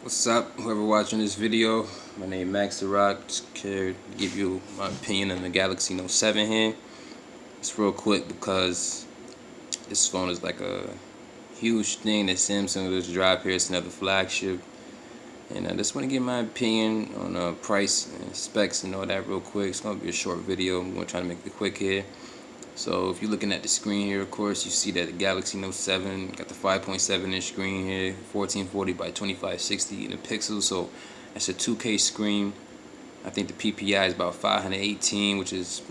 What's up, whoever watching this video? My name is Max the Rock. Just care to give you my opinion on the Galaxy Note 7 here. It's real quick because this phone is like a huge thing that Samsung just dropped here. It's another flagship. And I just want to give my opinion on price and specs and all that real quick. It's going to be a short video. I'm going to try to make it quick here. So if you're looking at the screen here, of course, you see that the Galaxy Note 7 got the 5.7 inch screen here, 1440 by 2560 in the pixels, so that's a 2K screen. I think the PPI is about 518, which is,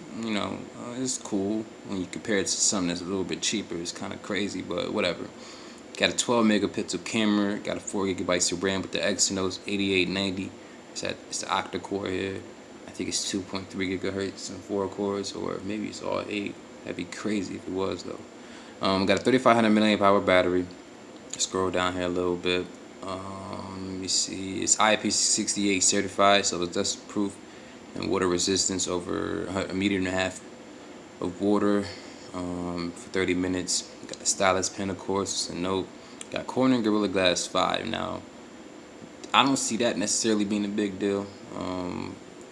it's cool when you compare it to something that's a little bit cheaper. It's kind of crazy, but whatever. Got a 12 megapixel camera, got a 4 gigabytes of RAM with the Exynos 8890. It's the octa core here. I think it's 2.3 gigahertz and 4 cores, or maybe it's all 8. That'd be crazy if it was though. Got a 3500 milliamp hour battery. Scroll down here a little bit. Let me see. It's IP68 certified, so it's dust proof and water resistance over a meter and a half of water for 30 minutes. Got the stylus pen, of course. It's a Note. Got Corning Gorilla Glass 5. Now, I don't see that necessarily being a big deal.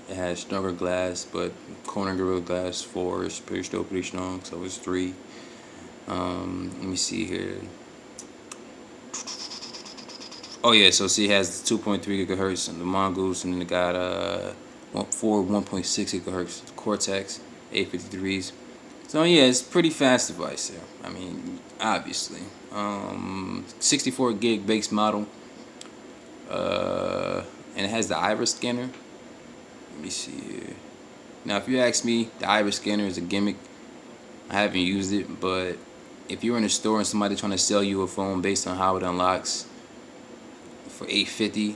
It has stronger glass, but Corning Gorilla Glass 4 is pretty strong, so it's 3. Let me see here. Oh yeah, so see, it has 2.3 gigahertz and the Mongoose, and then it got 1.6 gigahertz Cortex A53s. So yeah, it's pretty fast device there. I mean, obviously, 64 gig base model, and it has the iris scanner. Let me see here. Now, if you ask me, the iris scanner is a gimmick. I haven't used it, but if you're in a store and somebody trying to sell you a phone based on how it unlocks for $850,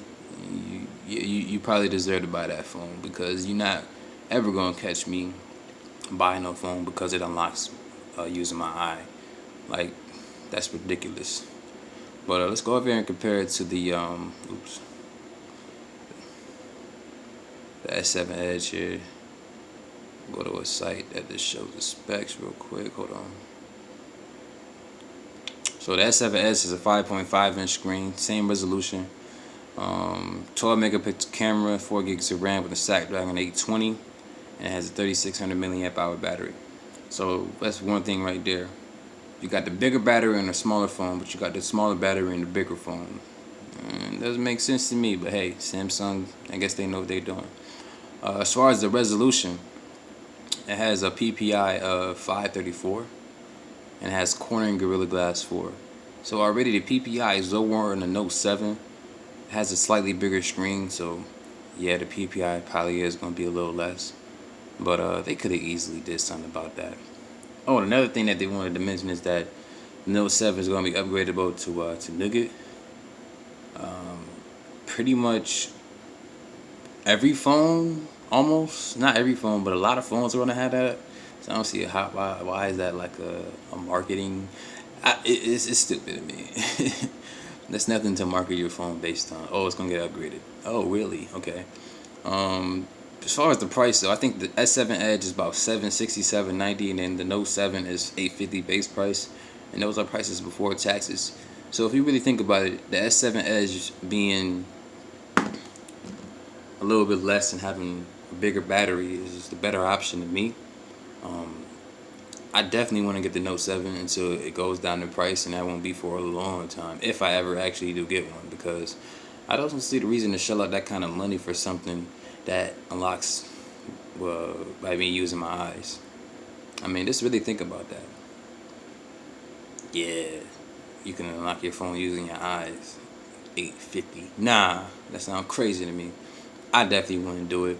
you probably deserve to buy that phone, because you're not ever gonna catch me buying no phone because it unlocks using my eye. Like, that's ridiculous. But let's go over here and compare it to the the S7 Edge here. Go to a site that just shows the specs real quick. Hold on. So the S7 Edge is a 5.5 inch screen, same resolution, 12 megapixel camera, 4 gigs of RAM with a Snapdragon 820, and it has a 3600 milliamp hour battery. So that's one thing right there. You got the bigger battery in a smaller phone, but you got the smaller battery in the bigger phone. And it doesn't make sense to me, but hey, Samsung, I guess they know what they're doing. As far as the resolution, it has a PPI of 534 and has Corning Gorilla Glass 4. So already the PPI is lower in the Note 7. It has a slightly bigger screen, so yeah, the PPI probably is going to be a little less. But they could have easily did something about that. Oh, and another thing that they wanted to mention is that the Note 7 is going to be upgradable to Nougat. Pretty much every phone, almost, not every phone, but a lot of phones are going to have that. So I don't see why is that like a marketing. It's stupid to me. There's nothing to market your phone based on. Oh, it's going to get upgraded. Oh, really? Okay. As far as the price, though, I think the S7 Edge is about $760, $790, and then the Note 7 is $850 base price, and those are prices before taxes. So if you really think about it, the S7 Edge being a little bit less and having a bigger battery is the better option to me. I definitely want to get the Note 7 until it goes down in price, and that won't be for a long time, if I ever actually do get one, because I don't see the reason to shell out that kind of money for something that unlocks by me using my eyes. I mean, just really think about that. Yeah, you can unlock your phone using your eyes. $850. Nah, that sounds crazy to me. I definitely want to do it,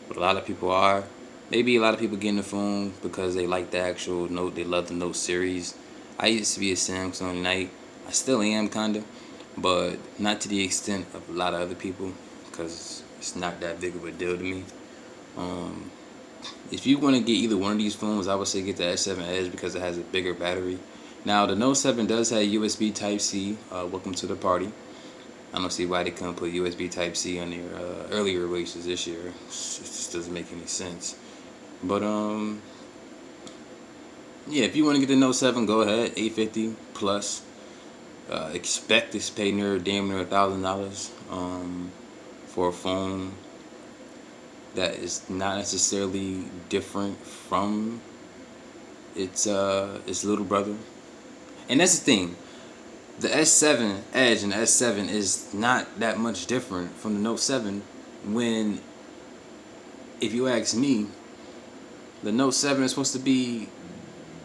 but a lot of people are. Maybe a lot of people getting the phone because they like the actual Note. They love the Note series. I used to be a Samsung Knight. I still am, kinda, but not to the extent of a lot of other people, because it's not that big of a deal to me. If you want to get either one of these phones, I would say get the S7 Edge because it has a bigger battery. Now, the Note 7 does have USB Type-C. Welcome to the party. I don't see why they couldn't put USB Type-C on their earlier releases this year. It just doesn't make any sense. But yeah, if you want to get the Note 7, go ahead. $850 plus. expect to pay damn near $1,000 for a phone that is not necessarily different from its little brother. And that's the thing. The S7 Edge and the S7 is not that much different from the Note 7 when, if you ask me, the Note 7 is supposed to be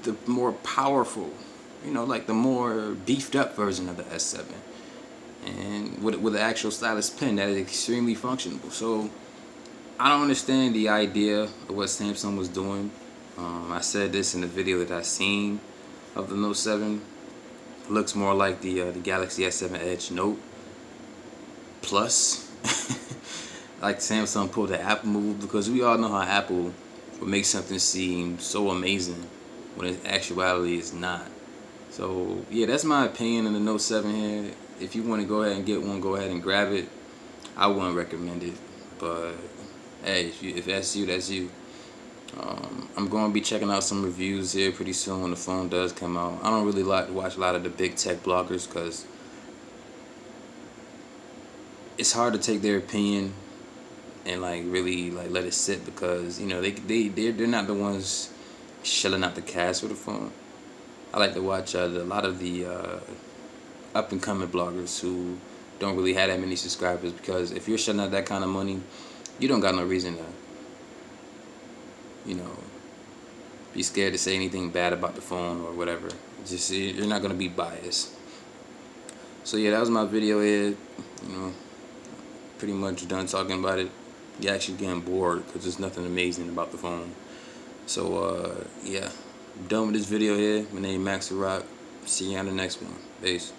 the more powerful, like the more beefed up version of the S7. And with an actual stylus pen that is extremely functional. So I don't understand the idea of what Samsung was doing. I said this in the video that I seen of the Note 7. It looks more like the Galaxy S7 Edge Note Plus. Like Samsung pulled the Apple move, because we all know how Apple would make something seem so amazing when in actuality it's not. So yeah, that's my opinion on the Note 7 here. If you want to go ahead and get one, go ahead and grab it. I wouldn't recommend it, but hey, if that's you, that's you. I'm going to be checking out some reviews here pretty soon when the phone does come out. I don't really like to watch a lot of the big tech bloggers because it's hard to take their opinion and really let it sit, because they're not the ones shelling out the cash for the phone. I like to watch a lot of the up and coming bloggers who don't really have that many subscribers, because if you're shelling out that kind of money, you don't got no reason to be scared to say anything bad about the phone or whatever. Just, you're not gonna be biased. So yeah, that was my video here. Pretty much done talking about it. You're actually getting bored because there's nothing amazing about the phone. So yeah, I'm done with this video here. My name is Max the Rock. See you on the next one. Peace.